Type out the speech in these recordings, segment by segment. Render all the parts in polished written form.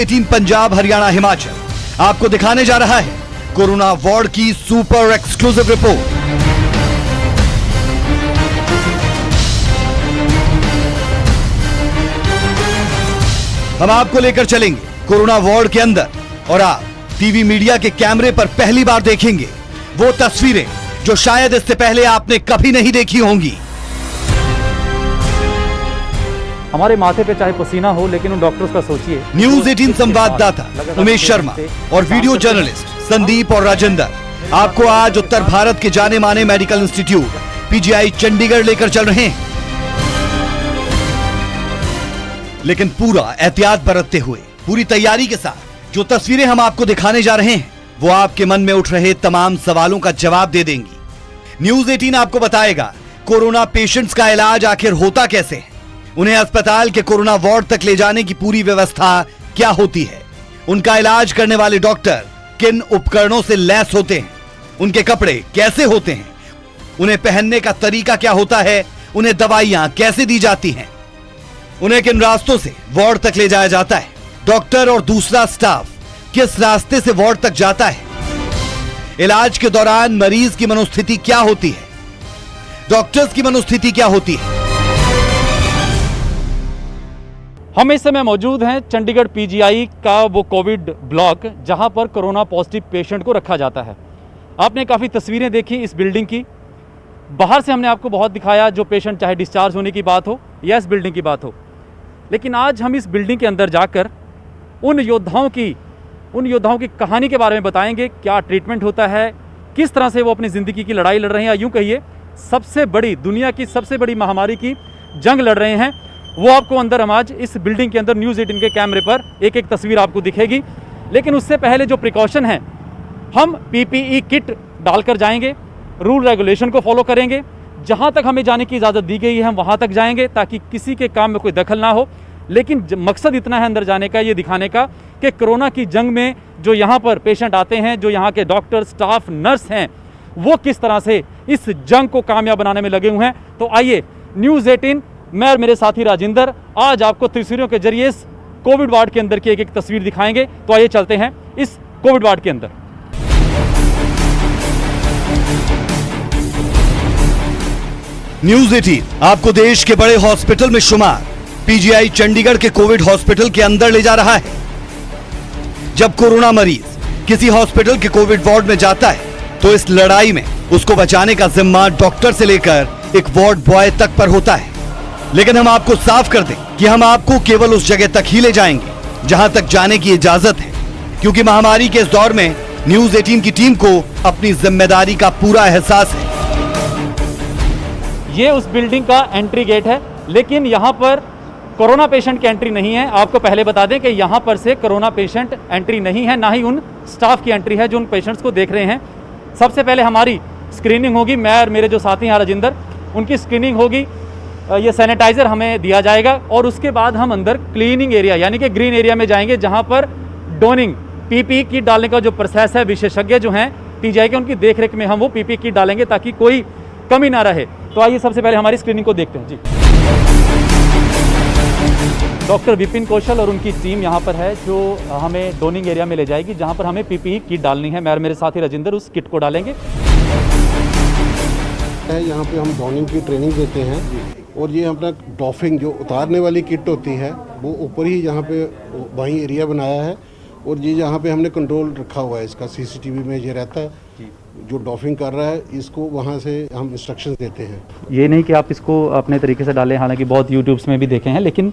18 पंजाब, हरियाणा, हिमाचल आपको दिखाने जा रहा है कोरोना वार्ड की सुपर एक्सक्लूसिव रिपोर्ट। हम आपको लेकर चलेंगे कोरोना वार्ड के अंदर और आप टीवी मीडिया के कैमरे पर पहली बार देखेंगे वो तस्वीरें जो शायद इससे पहले आपने कभी नहीं देखी होंगी। हमारे माथे पे चाहे पसीना हो, लेकिन उन डॉक्टर्स का सोचिए। न्यूज 18 संवाददाता उमेश शर्मा और वीडियो जर्नलिस्ट संदीप और राजेंद्र आपको आज उत्तर भारत के जाने माने मेडिकल इंस्टीट्यूट पीजीआई चंडीगढ़ लेकर चल रहे हैं, लेकिन पूरा एहतियात बरतते हुए, पूरी तैयारी के साथ। जो तस्वीरें हम आपको दिखाने जा रहे हैं वो आपके मन में उठ रहे तमाम सवालों का जवाब दे देंगी। न्यूज 18 आपको बताएगा कोरोना पेशेंट्स का इलाज आखिर होता कैसे है, उन्हें अस्पताल के कोरोना वार्ड तक ले जाने की पूरी व्यवस्था क्या होती है, उनका इलाज करने वाले डॉक्टर किन उपकरणों से लैस होते हैं, उनके कपड़े कैसे होते हैं, उन्हें पहनने का तरीका क्या होता है, उन्हें दवाइयां कैसे दी जाती हैं, उन्हें किन रास्तों से वार्ड तक ले जाया जाता है, डॉक्टर और दूसरा स्टाफ किस रास्ते से वार्ड तक जाता है, इलाज के दौरान मरीज की मनोस्थिति क्या होती है, डॉक्टर्स की मनोस्थिति क्या होती है। हम इस समय मौजूद हैं चंडीगढ़ पीजीआई का वो कोविड ब्लॉक, जहां पर कोरोना पॉजिटिव पेशेंट को रखा जाता है। आपने काफ़ी तस्वीरें देखी इस बिल्डिंग की। बाहर से हमने आपको बहुत दिखाया जो पेशेंट चाहे डिस्चार्ज होने की बात हो या इस बिल्डिंग की बात हो, लेकिन आज हम इस बिल्डिंग के अंदर जाकर उन योद्धाओं की कहानी के बारे में बताएंगे। क्या ट्रीटमेंट होता है, किस तरह से वो अपनी ज़िंदगी की लड़ाई लड़ रहे हैं, या यूँ कहिए सबसे बड़ी, दुनिया की सबसे बड़ी महामारी की जंग लड़ रहे हैं। वो आपको अंदर, हम आज इस बिल्डिंग के अंदर न्यूज़ 18 के कैमरे पर एक एक तस्वीर आपको दिखेगी। लेकिन उससे पहले जो प्रिकॉशन है, हम पीपीई किट डालकर जाएंगे, रूल रेगुलेशन को फॉलो करेंगे, जहां तक हमें जाने की इजाज़त दी गई है हम वहां तक जाएंगे ताकि किसी के काम में कोई दखल ना हो। लेकिन मकसद इतना है अंदर जाने का, ये दिखाने का कि कोरोना की जंग में जो यहाँ पर पेशेंट आते हैं, जो यहाँ के डॉक्टर, स्टाफ, नर्स हैं, वो किस तरह से इस जंग को कामयाब बनाने में लगे हुए हैं। तो आइए न्यूज़ 18, मैं और मेरे साथी राजेंद्र आज आपको तस्वीरों के जरिए इस कोविड वार्ड के अंदर की एक एक तस्वीर दिखाएंगे। तो आइए चलते हैं इस कोविड वार्ड के अंदर। न्यूज 18 आपको देश के बड़े हॉस्पिटल में शुमार पीजीआई चंडीगढ़ के कोविड हॉस्पिटल के अंदर ले जा रहा है। जब कोरोना मरीज किसी हॉस्पिटल के कोविड वार्ड में जाता है तो इस लड़ाई में उसको बचाने का जिम्मा डॉक्टर से लेकर एक वार्ड बॉय तक पर होता है। लेकिन हम आपको साफ कर दें कि हम आपको केवल उस जगह तक ही ले जाएंगे जहां तक जाने की इजाजत है, क्योंकि महामारी के इस दौर में न्यूज 18 की टीम को अपनी जिम्मेदारी का पूरा एहसास है। ये उस बिल्डिंग का एंट्री गेट है, लेकिन यहाँ पर कोरोना पेशेंट की एंट्री नहीं है। आपको पहले बता दें कि यहाँ पर से कोरोना पेशेंट एंट्री नहीं है, ना ही उन स्टाफ की एंट्री है जो उन पेशेंट्स को देख रहे हैं। सबसे पहले हमारी स्क्रीनिंग होगी, मैं और मेरे जो साथी हैं राजेंद्र, उनकी स्क्रीनिंग होगी। ये सैनिटाइज़र हमें दिया जाएगा और उसके बाद हम अंदर क्लीनिंग एरिया यानी कि ग्रीन एरिया में जाएंगे, जहाँ पर डोनिंग पीपीई किट डालने का जो प्रोसेस है, विशेषज्ञ जो हैं पीजीआई के, उनकी देखरेख में हम वो पीपीई किट डालेंगे ताकि कोई कमी ना रहे। तो आइए सबसे पहले हमारी स्क्रीनिंग को देखते हैं जी। डॉक्टर विपिन कौशल और उनकी टीम यहाँ पर है जो हमें डोनिंग एरिया में ले जाएगी, जहाँ पर हमें पीपीई किट डालनी है। मैं और मेरे साथी राजेंद्र उस किट को डालेंगे। यहाँ पे हम डोनिंग की ट्रेनिंग देते हैं और ये अपना डॉफिंग जो उतारने वाली किट होती है वो ऊपर ही यहाँ पे वहीं एरिया बनाया है, और ये यहाँ पे हमने कंट्रोल रखा हुआ है इसका, सीसीटीवी में ये रहता है। जो डॉफिंग कर रहा है इसको वहाँ से हम इंस्ट्रक्शंस देते हैं। ये नहीं कि आप इसको अपने तरीके से डालें, हालांकि बहुत यूट्यूब्स में भी देखे हैं, लेकिन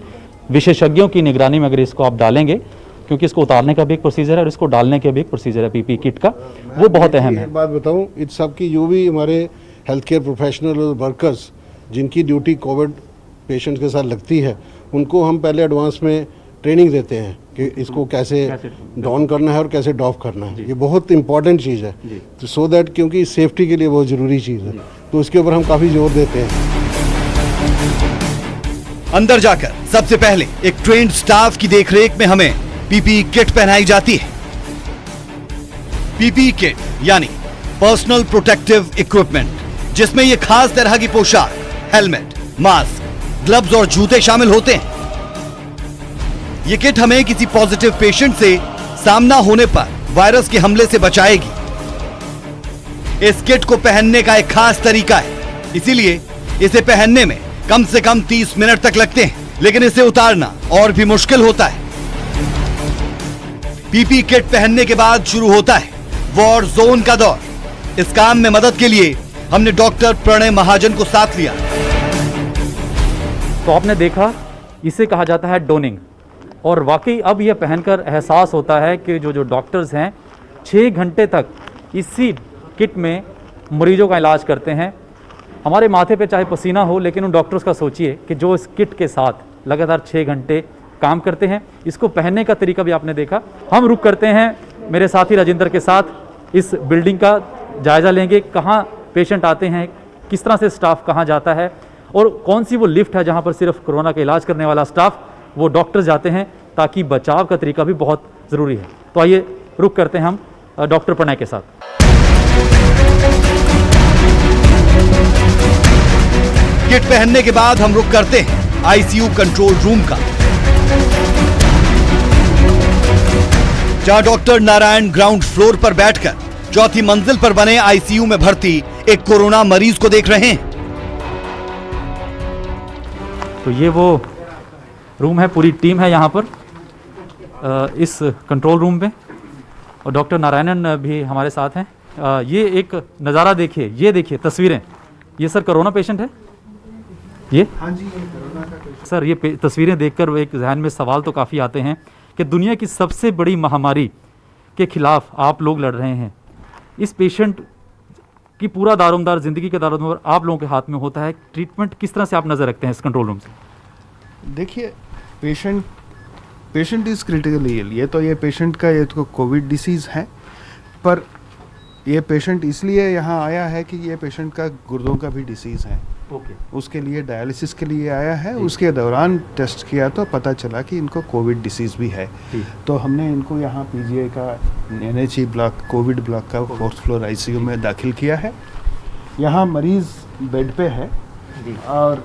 विशेषज्ञों की निगरानी में अगर इसको आप डालेंगे, क्योंकि इसको उतारने का भी एक प्रोसीजर है और इसको डालने का भी एक प्रोसीजर है पीपीई किट का, वो बहुत अहम है। एक बात बताऊँ, इन सब की जो भी हमारे हेल्थ केयर प्रोफेशनल और वर्कर्स जिनकी ड्यूटी कोविड पेशेंट के साथ लगती है, उनको हम पहले एडवांस में ट्रेनिंग देते हैं कि इसको कैसे डॉन करना है और कैसे डॉफ करना है। ये बहुत इंपॉर्टेंट चीज़ है, तो सो दैट, क्योंकि सेफ्टी के लिए बहुत ज़रूरी चीज़ है, तो उसके ऊपर हम काफ़ी जोर देते हैं। अंदर जाकर सबसे पहले एक ट्रेन्ड स्टाफ की देखरेख में हमें पीपीई किट पहनाई जाती है। पीपीई किट यानी पर्सनल प्रोटेक्टिव इक्विपमेंट, जिसमें ये खास तरह की पोशाक, हेलमेट, मास्क, ग्लव्स और जूते शामिल होते हैं। ये किट हमें किसी पॉजिटिव पेशेंट से सामना होने पर वायरस के हमले से बचाएगी। इस किट को पहनने का एक खास तरीका है, इसीलिए इसे पहनने में कम से कम 30 मिनट तक लगते हैं, लेकिन इसे उतारना और भी मुश्किल होता है। पीपी किट पहनने के बाद शुरू होता है वॉर जोन का दौर। इस काम में मदद के लिए हमने डॉक्टर प्रणय महाजन को साथ लिया। तो आपने देखा, इसे कहा जाता है डोनिंग, और वाकई अब यह पहनकर एहसास होता है कि जो डॉक्टर्स हैं 6 घंटे तक इसी किट में मरीजों का इलाज करते हैं। हमारे माथे पे चाहे पसीना हो, लेकिन उन डॉक्टर्स का सोचिए कि जो इस किट के साथ लगातार 6 घंटे काम करते हैं। इसको पहनने का तरीका भी आपने देखा। हम रुक करते हैं मेरे साथी राजेंद्र के साथ, इस बिल्डिंग का जायज़ा लेंगे, कहाँ पेशेंट आते हैं, किस तरह से स्टाफ कहाँ जाता है, और कौन सी वो लिफ्ट है जहाँ पर सिर्फ कोरोना का इलाज करने वाला स्टाफ, वो डॉक्टर जाते हैं, ताकि बचाव का तरीका भी बहुत ज़रूरी है। तो आइए रुक करते हैं हम डॉक्टर प्रणय के साथ। किट पहनने के बाद हम रुक करते हैं आईसीयू कंट्रोल रूम का, जहां डॉक्टर नारायण ग्राउंड फ्लोर पर बैठकर चौथी मंजिल पर बने आईसीयू में भर्ती एक कोरोना मरीज को देख रहे हैं। तो ये वो रूम है, पूरी टीम है यहाँ पर इस कंट्रोल रूम में, और डॉक्टर नारायणन भी हमारे साथ हैं। ये एक नज़ारा देखिए, ये देखिए तस्वीरें। ये सर कोरोना पेशेंट है ये? हाँ जी, ये कोरोना का पेशेंट। सर ये तस्वीरें देखकर एक जहन में सवाल तो काफ़ी आते हैं कि दुनिया की सबसे बड़ी महामारी के खिलाफ आप लोग लड़ रहे हैं। इस पेशेंट की पूरा दारोमदार, ज़िंदगी का दारोमदार आप लोगों के हाथ में होता है। ट्रीटमेंट किस तरह से आप नज़र रखते हैं इस कंट्रोल रूम से? देखिए, पेशेंट इज़ क्रिटिकली इल। ये पेशेंट का ये तो कोविड डिसीज़ है, पर ये पेशेंट इसलिए यहाँ आया है कि ये पेशेंट का गुर्दों का भी डिसीज़ है। ओके। उसके लिए डायलिसिस के लिए आया है। उसके दौरान टेस्ट किया तो पता चला कि इनको कोविड डिसीज़ भी है। तो हमने इनको यहाँ पीजीआई का NHE ब्लॉक, कोविड ब्लॉक का 4th फ्लोर आईसीयू में दाखिल किया है। यहाँ मरीज़ बेड पे है, और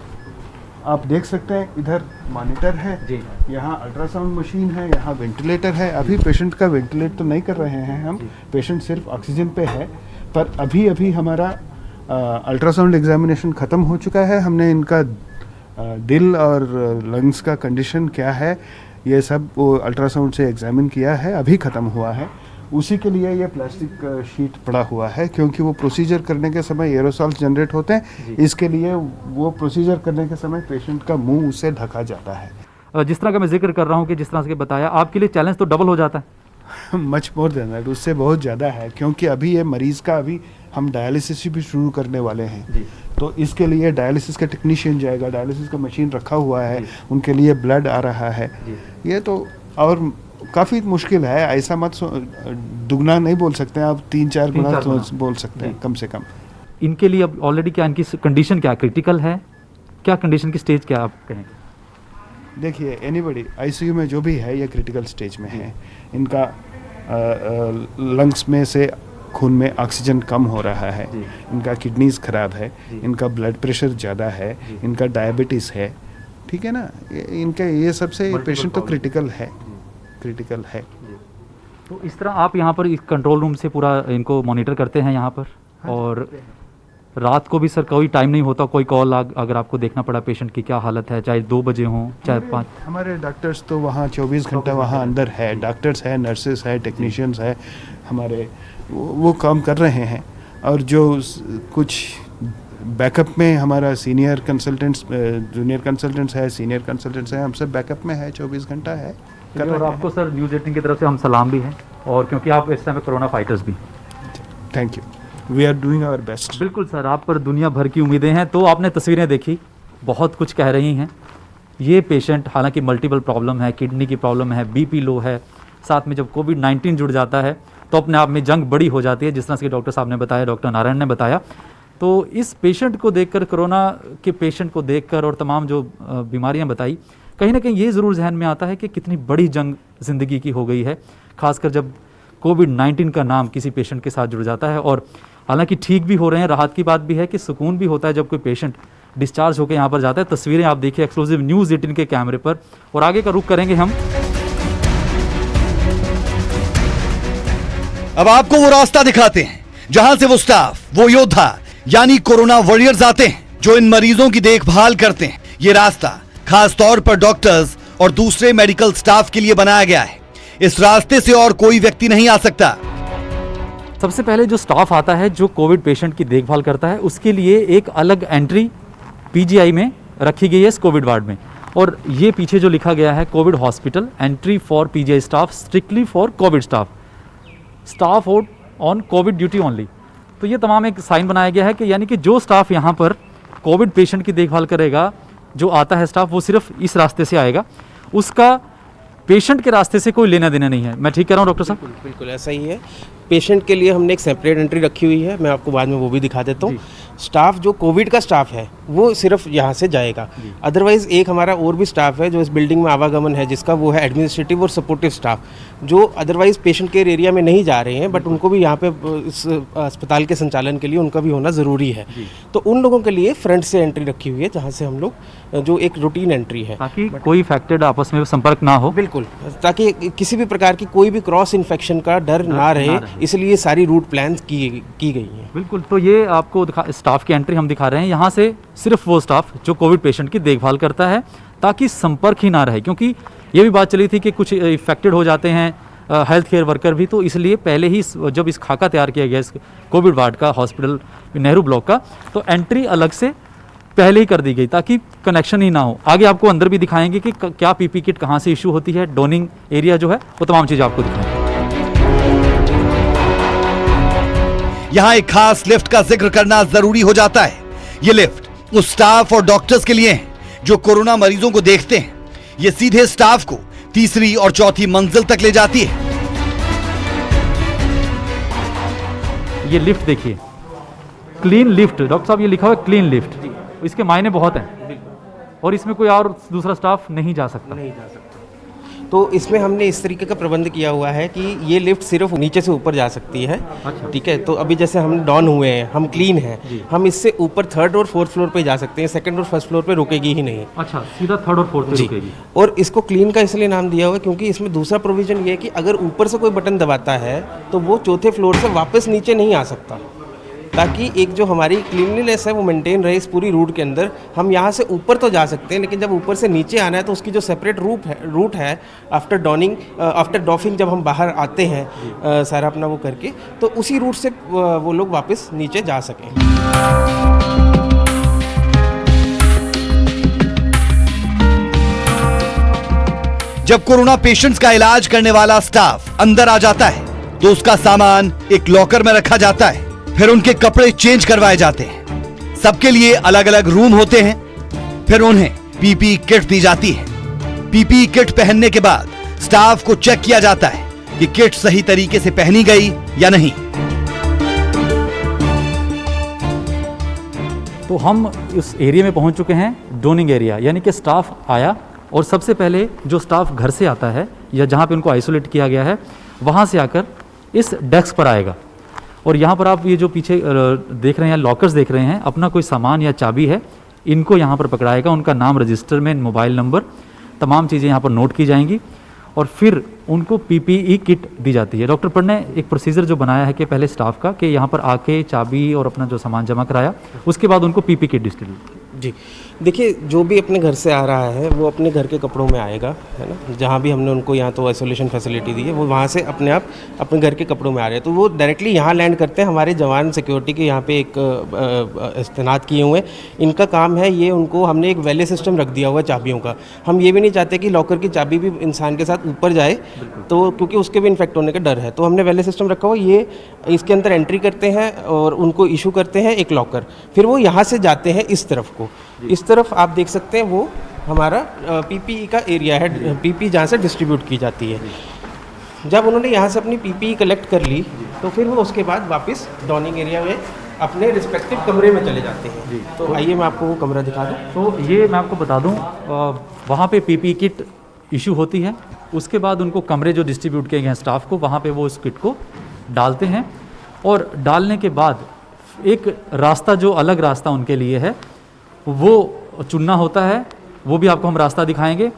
आप देख सकते हैं इधर मॉनिटर है, यहाँ अल्ट्रासाउंड मशीन है, यहाँ वेंटिलेटर है। अभी पेशेंट का वेंटिलेट तो नहीं कर रहे हैं हम, पेशेंट सिर्फ ऑक्सीजन पे है। पर अभी हमारा अल्ट्रासाउंड एग्जामिनेशन ख़त्म हो चुका है। हमने इनका दिल और लंग्स का कंडीशन क्या है ये सब वो अल्ट्रासाउंड से एग्जामिन किया है, अभी ख़त्म हुआ है। उसी के लिए ये प्लास्टिक शीट पड़ा हुआ है, क्योंकि वो प्रोसीजर करने के समय एरोसॉल्स जनरेट होते हैं। इसके लिए वो प्रोसीजर करने के समय पेशेंट का मुंह उससे ढका जाता है। जिस तरह का मैं जिक्र कर रहा हूँ कि जिस तरह से बताया, आपके लिए चैलेंज तो डबल हो जाता है। मच मोर देन दैट, उससे बहुत ज़्यादा है, क्योंकि अभी ये मरीज़ का अभी हम डायलिसिस भी शुरू करने वाले हैं। तो इसके लिए डायलिसिस का टेक्नीशियन जाएगा, डायलिसिस का मशीन रखा हुआ है, उनके लिए ब्लड आ रहा है। ये तो और काफ़ी मुश्किल है। ऐसा मत दुगना नहीं बोल सकते हैं आप, 3-4 गुना तो बोल सकते हैं कम से कम। इनके लिए अब ऑलरेडी क्या इनकी कंडीशन क्या क्रिटिकल है, क्या कंडीशन की स्टेज क्या आप कहेंगे? देखिए, एनीबॉडी आईसीयू में जो भी है ये क्रिटिकल स्टेज में है। इनका लंग्स में से खून में ऑक्सीजन कम हो रहा है, इनका किडनीज खराब है, इनका ब्लड प्रेशर ज़्यादा है, इनका डायबिटीज़ है, ठीक है ना। इनका ये सबसे पेशेंट तो क्रिटिकल है। तो इस तरह आप यहाँ पर इस कंट्रोल रूम से पूरा इनको मॉनिटर करते हैं यहाँ पर? और रात को भी सर कोई टाइम नहीं होता, कोई कॉल अगर आपको देखना पड़ा पेशेंट की क्या हालत है, चाहे 2 बजे हों चाहे 5? हमारे डॉक्टर्स तो वहाँ 24 घंटा वहाँ अंदर है। डॉक्टर्स है, नर्सेस है, टेक्नीशियंस है हमारे, वो काम कर रहे हैं। और जो कुछ बैकअप में हमारा सीनियर कंसल्टेंट्स, जूनियर कंसल्टेंट्स है, सीनियर कंसल्टेंट्स है, हम सब बैकअप में है, 24 घंटा है। और आपको सर न्यूज़ 18 की तरफ से हम सलाम भी हैं, और क्योंकि आप इस समय कोरोना फाइटर्स भी। Thank you, we are doing our best. बिल्कुल सर, आप पर दुनिया भर की उम्मीदें हैं। तो आपने तस्वीरें देखी, बहुत कुछ कह रही हैं। ये पेशेंट हालांकि मल्टीपल प्रॉब्लम है, किडनी की प्रॉब्लम है, बीपी लो है, साथ में जब कोविड-19 जुड़ जाता है तो अपने आप में जंग बड़ी हो जाती है, जिस तरह से डॉक्टर साहब ने बताया, डॉक्टर नारायण ने बताया। तो इस पेशेंट को देखकर, कोरोना के पेशेंट को देखकर, और तमाम जो बीमारियां बताई, कहीं ना कहीं ये ज़रूर जहन में आता है कि कितनी बड़ी जंग ज़िंदगी की हो गई है, खासकर जब कोविड-19 का नाम किसी पेशेंट के साथ जुड़ जाता है। और हालांकि ठीक भी हो रहे हैं, राहत की बात भी है कि सुकून भी होता है जब कोई पेशेंट डिस्चार्ज होकर यहाँ पर जाता है। तस्वीरें आप देखिए एक्सक्लूसिव न्यूज़ 18 के कैमरे पर, और आगे का रुख करेंगे हम अब आपको वो रास्ता दिखाते हैं जहां से वो स्टाफ, वो योद्धा यानी कोरोना वॉरियर्स आते हैं जो इन मरीजों की देखभाल करते हैं। ये रास्ता खास तौर पर डॉक्टर्स और दूसरे मेडिकल स्टाफ के लिए बनाया गया है। इस रास्ते से और कोई व्यक्ति नहीं आ सकता। सबसे पहले जो स्टाफ आता है जो कोविड पेशेंट की देखभाल करता है, उसके लिए एक अलग एंट्री पीजीआई में रखी गई है इस कोविड वार्ड में। और ये पीछे जो लिखा गया है Covid hospital entry for PGI staff strictly for Covid staff on Covid duty only. तो ये तमाम एक साइन बनाया गया है कि यानी कि जो स्टाफ यहाँ पर कोविड पेशेंट की देखभाल करेगा, जो आता है स्टाफ, वो सिर्फ इस रास्ते से आएगा, उसका पेशेंट के रास्ते से कोई लेना देना नहीं है। मैं ठीक कह रहा हूँ डॉक्टर साहब? बिल्कुल ऐसा ही है। पेशेंट के लिए हमने एक सेपरेट एंट्री रखी हुई है, मैं आपको बाद में वो भी दिखा देता हूँ। स्टाफ जो कोविड का स्टाफ है वो सिर्फ यहाँ से जाएगा। अदरवाइज़ एक हमारा और भी स्टाफ है जो इस बिल्डिंग में आवागमन है, जिसका वो है एडमिनिस्ट्रेटिव और सपोर्टिव स्टाफ, जो अदरवाइज़ पेशेंट केयर एरिया में नहीं जा रहे हैं, बट उनको भी यहाँ पे इस अस्पताल के संचालन के लिए उनका भी होना ज़रूरी है। तो उन लोगों के लिए फ्रंट से एंट्री रखी हुई है, जहाँ से हम लोग जो एक रूटीन एंट्री है, ताकि कोई इफेक्टेड आपस में संपर्क ना हो। बिल्कुल, ताकि किसी भी प्रकार की कोई भी क्रॉस इन्फेक्शन का डर ना रहे, इसलिए सारी रूट प्लान की गई हैं। बिल्कुल। तो ये आपको स्टाफ की एंट्री हम दिखा रहे हैं। यहाँ से सिर्फ वो स्टाफ जो कोविड पेशेंट की देखभाल करता है, ताकि संपर्क ही ना रहे, क्योंकि ये भी बात चली थी कि कुछ इफेक्टेड हो जाते हैं हेल्थ केयर वर्कर भी। तो इसलिए पहले ही जब इस खाका तैयार किया गया इस कोविड वार्ड का, हॉस्पिटल नेहरू ब्लॉक का, तो एंट्री अलग से पहले ही कर दी गई ताकि कनेक्शन ही ना हो। आगे आपको अंदर भी दिखाएंगे कि क्या पीपी किट कहाँ से इशू होती है, डोनिंग एरिया जो है, वो तमाम चीज़ें आपको दिखाएंगे। यहाँ एक खास लिफ्ट का जिक्र करना जरूरी हो जाता है। ये लिफ्ट उस स्टाफ और डॉक्टर्स के लिए है जो कोरोना मरीजों को देखते हैं। ये सीधे स्टाफ को तीसरी और चौथी मंजिल तक ले जाती है। ये लिफ्ट देखिए, क्लीन लिफ्ट। डॉक्टर साहब, ये लिखा हुआ है क्लीन लिफ्ट, इसके मायने बहुत हैं। और इसमें कोई और दूसरा स्टाफ नहीं जा सकता। तो इसमें हमने इस तरीके का प्रबंध किया हुआ है कि ये लिफ्ट सिर्फ नीचे से ऊपर जा सकती है। अच्छा। ठीक है, तो अभी जैसे हम डाउन हुए हैं, हम क्लीन हैं, हम इससे ऊपर थर्ड और फोर्थ फ्लोर पे जा सकते हैं, सेकंड और फर्स्ट फ्लोर पे रुकेगी ही नहीं। अच्छा, सीधा थर्ड और फोर्थ पे रुकेगी। और इसको क्लीन का इसलिए नाम दिया हुआ है क्योंकि इसमें दूसरा प्रोविजन ये है कि अगर ऊपर से कोई बटन दबाता है तो वो चौथे फ्लोर से वापस नीचे नहीं आ सकता, ताकि एक जो हमारी क्लीनलीनेस है वो मेंटेन रहे इस पूरी रूट के अंदर। हम यहाँ से ऊपर तो जा सकते हैं, लेकिन जब ऊपर से नीचे आना है तो उसकी जो सेपरेट रूट है आफ्टर डॉफिंग, जब हम बाहर आते हैं सारा अपना वो करके, तो उसी रूट से वो लोग वापस नीचे जा सकें। जब कोरोना पेशेंट्स का इलाज करने वाला स्टाफ अंदर आ जाता है तो उसका सामान एक लॉकर में रखा जाता है, फिर उनके कपड़े चेंज करवाए जाते हैं। सबके लिए अलग अलग रूम होते हैं, फिर उन्हें पीपी किट दी जाती है। पीपी किट पहनने के बाद स्टाफ को चेक किया जाता है कि किट सही तरीके से पहनी गई या नहीं। तो हम इस एरिया में पहुंच चुके हैं, डोनिंग एरिया, यानी कि स्टाफ आया और सबसे पहले जो स्टाफ घर से आता है या जहां पे उनको आइसोलेट किया गया है, वहां से आकर इस डेस्क पर आएगा। और यहाँ पर आप ये जो पीछे देख रहे हैं, लॉकर्स देख रहे हैं, अपना कोई सामान या चाबी है, इनको यहाँ पर पकड़ाएगा, उनका नाम, रजिस्टर में मोबाइल नंबर, तमाम चीज़ें यहाँ पर नोट की जाएंगी और फिर उनको पीपीई किट दी जाती है। डॉक्टर पर ने एक प्रोसीजर जो बनाया है कि पहले स्टाफ का कि यहाँ पर आके चाबी और अपना जो सामान जमा कराया, उसके बाद उनको पीपी किट डिस्ट्रीब्यूट। जी, देखिए, जो भी अपने घर से आ रहा है वो अपने घर के कपड़ों में आएगा, है ना। जहाँ भी हमने उनको यहाँ तो आइसोलेशन फैसिलिटी दी है, वो वहाँ से अपने आप अपने घर के कपड़ों में आ रहे हैं, तो वो डायरेक्टली यहाँ लैंड करते हैं। हमारे जवान सिक्योरिटी के यहाँ पे एक तैनात किए हुए हैं, इनका काम है ये, उनको हमने एक वैले सिस्टम रख दिया हुआ है चाबियों का। हम ये भी नहीं चाहते कि लॉकर की चाबी भी इंसान के साथ ऊपर जाए, तो क्योंकि उसके भी इन्फेक्ट होने का डर है, तो हमने वैले सिस्टम रखा हुआ। ये इसके अंदर एंट्री करते हैं और उनको इशू करते हैं एक लॉकर, फिर वो यहाँ से जाते हैं इस तरफ को। इस तरफ आप देख सकते हैं वो हमारा पीपीई का एरिया है, पीपी जहाँ से डिस्ट्रीब्यूट की जाती है। जब उन्होंने यहाँ से अपनी पीपीई कलेक्ट कर ली तो फिर वो उसके बाद वापस डॉनिंग एरिया में अपने रिस्पेक्टिव कमरे में चले जाते हैं। तो आइए मैं आपको वो कमरा दिखा दूँ। तो ये मैं आपको बता दूँ, वहाँ पे पीपीई किट इशू होती है, उसके बाद उनको कमरे जो डिस्ट्रीब्यूट किए गए हैं स्टाफ को, वहाँ पे वो उस किट को डालते हैं और डालने के बाद एक रास्ता, जो अलग रास्ता उनके लिए है, वो चुनना होता है। वो भी आपको हम रास्ता दिखाएंगे।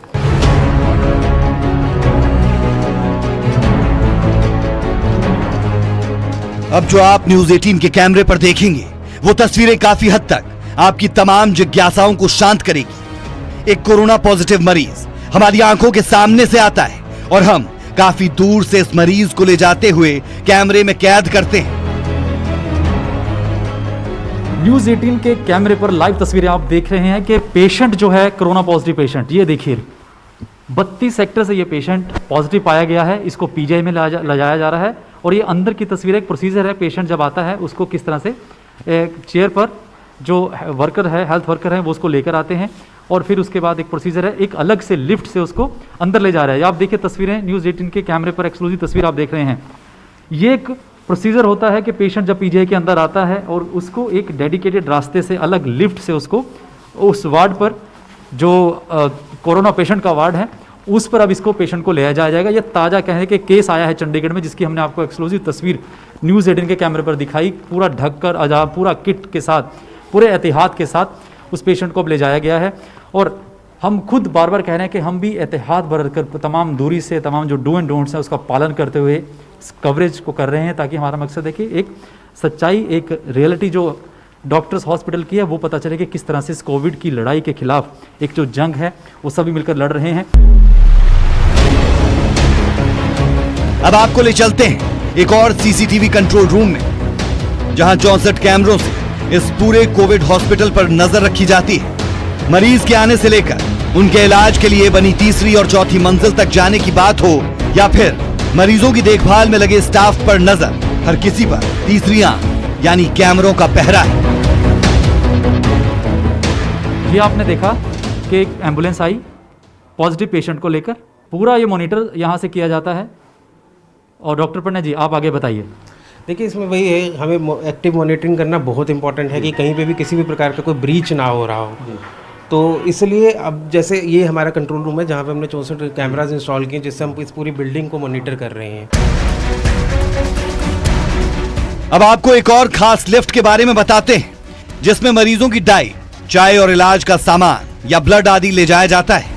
अब जो आप न्यूज 18 के कैमरे पर देखेंगे वो तस्वीरें काफी हद तक आपकी तमाम जिज्ञासाओं को शांत करेगी। एक कोरोना पॉजिटिव मरीज हमारी आंखों के सामने से आता है और हम काफी दूर से इस मरीज को ले जाते हुए कैमरे में कैद करते हैं। न्यूज 18 के कैमरे पर लाइव तस्वीरें आप देख रहे हैं कि पेशेंट जो है कोरोना पॉजिटिव पेशेंट, ये देखिए 32 सेक्टर से ये पेशेंट पॉजिटिव पाया गया है। इसको पीजीआई में ले जाया जा रहा है और ये अंदर की तस्वीर, एक प्रोसीजर है। पेशेंट जब आता है उसको किस तरह से एक चेयर पर जो वर्कर है, हेल्थ वर्कर है, वो उसको लेकर आते हैं और फिर उसके बाद एक प्रोसीजर है, एक अलग से लिफ्ट से उसको अंदर ले जा रहा है। आप देखिए तस्वीरें न्यूज़ 18 के कैमरे पर, एक्सक्लूसिव तस्वीर आप देख रहे हैं। ये एक प्रोसीजर होता है कि पेशेंट जब पीजीआई के अंदर आता है और उसको एक डेडिकेटेड रास्ते से, अलग लिफ्ट से उसको उस वार्ड पर, जो कोरोना पेशेंट का वार्ड है, उस पर अब इसको पेशेंट को ले जाया जाएगा। ये ताज़ा कहने के केस आया है चंडीगढ़ में, जिसकी हमने आपको एक्सक्लूसिव तस्वीर न्यूज़ 18 के कैमरे पर दिखाई। पूरा ढककर अजाब, पूरा किट के साथ, पूरे एहतियात के साथ उस पेशेंट को अब ले जाया गया है। और हम खुद बार बार कह रहे हैं कि हम भी एहतियात बरतकर तमाम दूरी से, तमाम जो डू एंड डोंट्स हैं उसका पालन करते हुए इस कवरेज को कर रहे हैं, ताकि हमारा मकसद है कि एक सच्चाई, एक रियलिटी जो डॉक्टर्स हॉस्पिटल की है वो पता चले कि किस तरह से इस कोविड की लड़ाई के खिलाफ एक जो जंग है वो सभी मिलकर लड़ रहे हैं। अब आपको ले चलते हैं एक और सीसीटीवी कंट्रोल रूम में, जहां 64 कैमरों से इस पूरे कोविड हॉस्पिटल पर नजर रखी जाती है। मरीज के आने से लेकर उनके इलाज के लिए बनी तीसरी और चौथी मंजिल तक जाने की बात हो या फिर मरीजों की देखभाल में लगे स्टाफ पर नजर, हर किसी पर तीसरी आंख यानी कैमरों का पहरा है। ये आपने देखा कि एक एम्बुलेंस आई पॉजिटिव पेशेंट को लेकर, पूरा ये मॉनिटर यहाँ से किया जाता है। और डॉक्टर प्रणय जी, आप आगे बताइए। देखिए, इसमें वही है, हमें एक्टिव मॉनिटरिंग करना बहुत इंपॉर्टेंट है कि कहीं पे भी किसी भी प्रकार का कोई ब्रीच ना हो रहा हो। तो इसलिए अब जैसे ये हमारा कंट्रोल रूम है, जहाँ पे हमने 64 कैमराज इंस्टॉल किए, जिससे हम इस पूरी बिल्डिंग को मॉनिटर कर रहे हैं। अब आपको एक और खास लिफ्ट के बारे में बताते हैं, जिसमें मरीजों की डाइट, चाय और इलाज का सामान या ब्लड आदि ले जाया जाता है।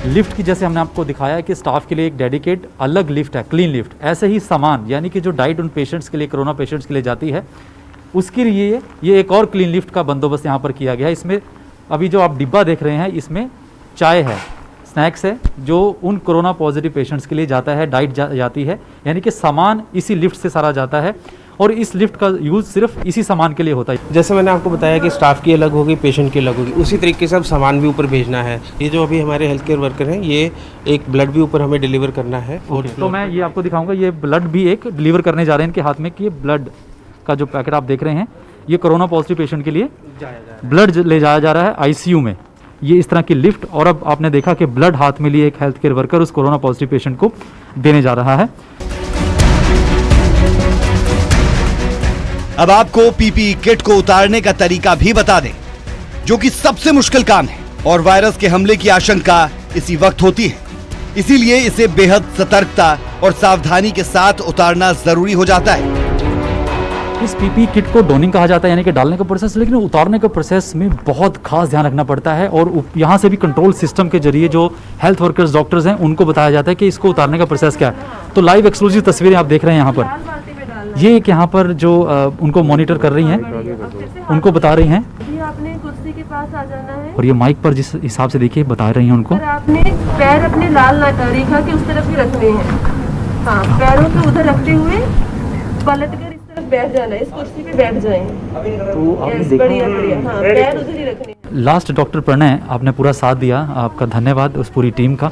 लिफ्ट की जैसे हमने आपको दिखाया है कि स्टाफ के लिए एक डेडिकेट अलग लिफ्ट है, क्लीन लिफ्ट। ऐसे ही सामान यानी कि जो डाइट उन पेशेंट्स के लिए, कोरोना पेशेंट्स के लिए जाती है, उसके लिए ये एक और क्लीन लिफ्ट का बंदोबस्त यहाँ पर किया गया है। इसमें अभी जो आप डिब्बा देख रहे हैं, इसमें चाय है, स्नैक्स है, जो उन कोरोना पॉजिटिव पेशेंट्स के लिए जाता है, डाइट जाती है, यानी कि सामान इसी लिफ्ट से सारा जाता है और इस लिफ्ट का यूज़ सिर्फ इसी सामान के लिए होता है। जैसे मैंने आपको बताया कि स्टाफ की अलग होगी, पेशेंट की अलग होगी, उसी तरीके से अब सामान भी ऊपर भेजना है। ये जो अभी हमारे हेल्थ केयर वर्कर हैं, ये एक ब्लड भी ऊपर हमें डिलीवर करना है। तो मैं ये आपको दिखाऊंगा, ये ब्लड भी एक डिलीवर करने जा रहे हैं इनके हाथ में, कि ये ब्लड का जो पैकेट आप देख रहे हैं, ये कोरोना पॉजिटिव पेशेंट के लिए ब्लड ले जाया जा रहा है आईसीयू में। ये इस तरह की लिफ्ट, और अब आपने देखा कि ब्लड हाथ में लिए एक हेल्थ केयर वर्कर उस कोरोना पॉजिटिव पेशेंट को देने जा रहा है। अब आपको पीपीई किट को उतारने का तरीका भी बता दें, जो कि सबसे मुश्किल काम है और वायरस के हमले की आशंका इसी वक्त होती है। इसीलिए इसे बेहद सतर्कता और सावधानी के साथ उतारना जरूरी हो जाता है। इस पीपीई किट को डोनिंग कहा जाता है, यानी कि डालने का प्रोसेस, लेकिन उतारने का प्रोसेस में बहुत खास ध्यान रखना पड़ता है। और यहाँ से भी कंट्रोल सिस्टम के जरिए जो हेल्थ वर्कर्स, डॉक्टर्स हैं, उनको बताया जाता है कि इसको उतारने का प्रोसेस क्या है। तो लाइव एक्सक्लूसिव तस्वीरें आप देख रहे हैं यहाँ पर। ये एक यहाँ पर जो उनको मॉनिटर कर रही हैं, उनको बता रही हैं। ये आपने कुर्सी के पास आ जाना है और ये माइक पर जिस हिसाब से देखिए बता रही हैं उनको। और आपने पैर अपने लाल रेखा के उस तरफ ही रखने हैं। हाँ, पैरों को उधर रखते हुए पलट कर इस तरफ बैठ जाना है, इस कुर्सी पे बैठ जाएं। तो आपने बढ़िया बढ़िया, हाँ, पैर उधर ही रखने। लास्ट डॉक्टर प्रणय, आपने पूरा साथ दिया, आपका धन्यवाद उस पूरी टीम का।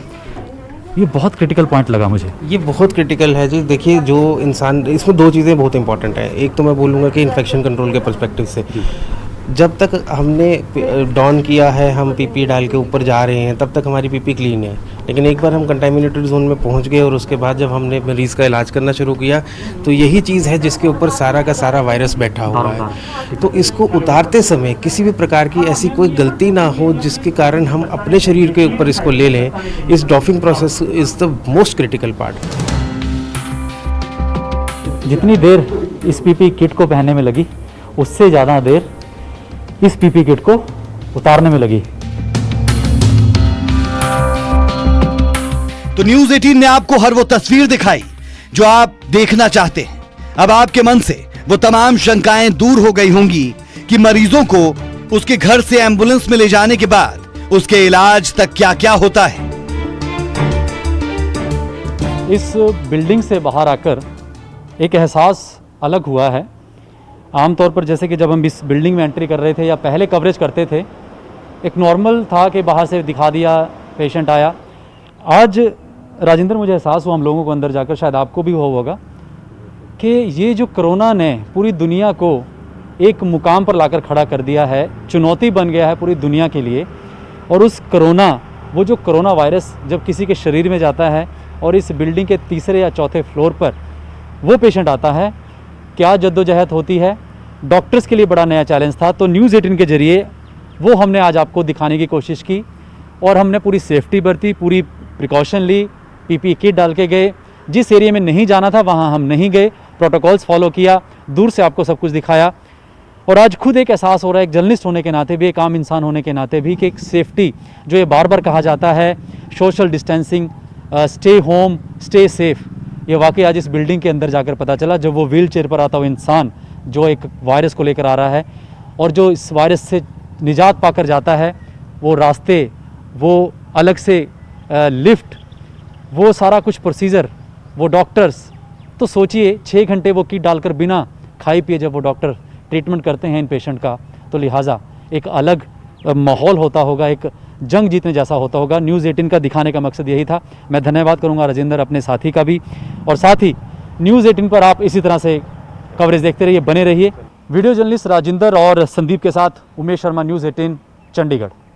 ये बहुत क्रिटिकल पॉइंट लगा मुझे। ये बहुत क्रिटिकल है जी। देखिए, जो इंसान, इसमें दो चीज़ें बहुत इंपॉर्टेंट है। एक तो मैं बोलूँगा कि इन्फेक्शन कंट्रोल के पर्सपेक्टिव से, जब तक हमने डॉन किया है, हम पीपी डाल के ऊपर जा रहे हैं, तब तक हमारी पीपी क्लीन है। लेकिन एक बार हम कंटामिनेटेड जोन में पहुंच गए और उसके बाद जब हमने मरीज़ का इलाज करना शुरू किया, तो यही चीज़ है जिसके ऊपर सारा का सारा वायरस बैठा हुआ है। तो इसको उतारते समय किसी भी प्रकार की ऐसी कोई गलती ना हो जिसके कारण हम अपने शरीर के ऊपर इसको ले लें। इस doffing process is the most critical part. जितनी देर इस पीपी किट को पहनने में लगी, उससे ज़्यादा देर इस पीपी किट को उतारने में लगी। तो न्यूज 18 ने आपको हर वो तस्वीर दिखाई जो आप देखना चाहते हैं। अब आपके मन से वो तमाम शंकाएं दूर हो गई होंगी कि मरीजों को उसके घर से एम्बुलेंस में ले जाने के बाद उसके इलाज तक क्या क्या होता है। इस बिल्डिंग से बाहर आकर एक एहसास अलग हुआ है। आमतौर पर जैसे कि जब हम इस बिल्डिंग में एंट्री कर रहे थे या पहले कवरेज करते थे, एक नॉर्मल था कि बाहर से दिखा दिया, पेशेंट आया। आज राजेंद्र मुझे एहसास हुआ हम लोगों को अंदर जाकर, शायद आपको भी हुआ होगा, कि ये जो कोरोना ने पूरी दुनिया को एक मुकाम पर लाकर खड़ा कर दिया है, चुनौती बन गया है पूरी दुनिया के लिए। और उस कोरोना, वो जो कोरोना वायरस जब किसी के शरीर में जाता है और इस बिल्डिंग के तीसरे या चौथे फ्लोर पर वो पेशेंट आता है, क्या जद्दोजहद होती है। डॉक्टर्स के लिए बड़ा नया चैलेंज था। तो न्यूज़ 18 के ज़रिए वो हमने आज आपको दिखाने की कोशिश की और हमने पूरी सेफ्टी बरती, पूरी प्रिकॉशन ली, पीपीई किट डाल के गए। जिस एरिया में नहीं जाना था वहाँ हम नहीं गए, प्रोटोकॉल्स फॉलो किया, दूर से आपको सब कुछ दिखाया। और आज खुद एक एहसास हो रहा है, एक जर्नलिस्ट होने के नाते भी, एक आम इंसान होने के नाते भी, कि एक सेफ्टी जो ये बार बार कहा जाता है, social distancing, stay home, stay safe, ये वाकई आज इस बिल्डिंग के अंदर जाकर पता चला। जब वो व्हील चेयर पर आता हुआ इंसान जो एक वायरस को लेकर आ रहा है और जो इस वायरस से निजात पाकर जाता है, वो रास्ते, वो अलग से लिफ्ट, वो सारा कुछ प्रोसीजर, वो डॉक्टर्स, तो सोचिए 6 घंटे वो किट डालकर बिना खाए पिए जब वो डॉक्टर ट्रीटमेंट करते हैं इन पेशेंट का, तो लिहाजा एक अलग माहौल होता होगा, एक जंग जीतने जैसा होता होगा। न्यूज़ 18 का दिखाने का मकसद यही था। मैं धन्यवाद करूंगा राजेंद्र, अपने साथी का भी, और साथ ही न्यूज़ 18 पर आप इसी तरह से कवरेज देखते रहिए, बने रहिए। वीडियो जर्नलिस्ट राजेंद्र और संदीप के साथ उमेश शर्मा, न्यूज़ 18 चंडीगढ़।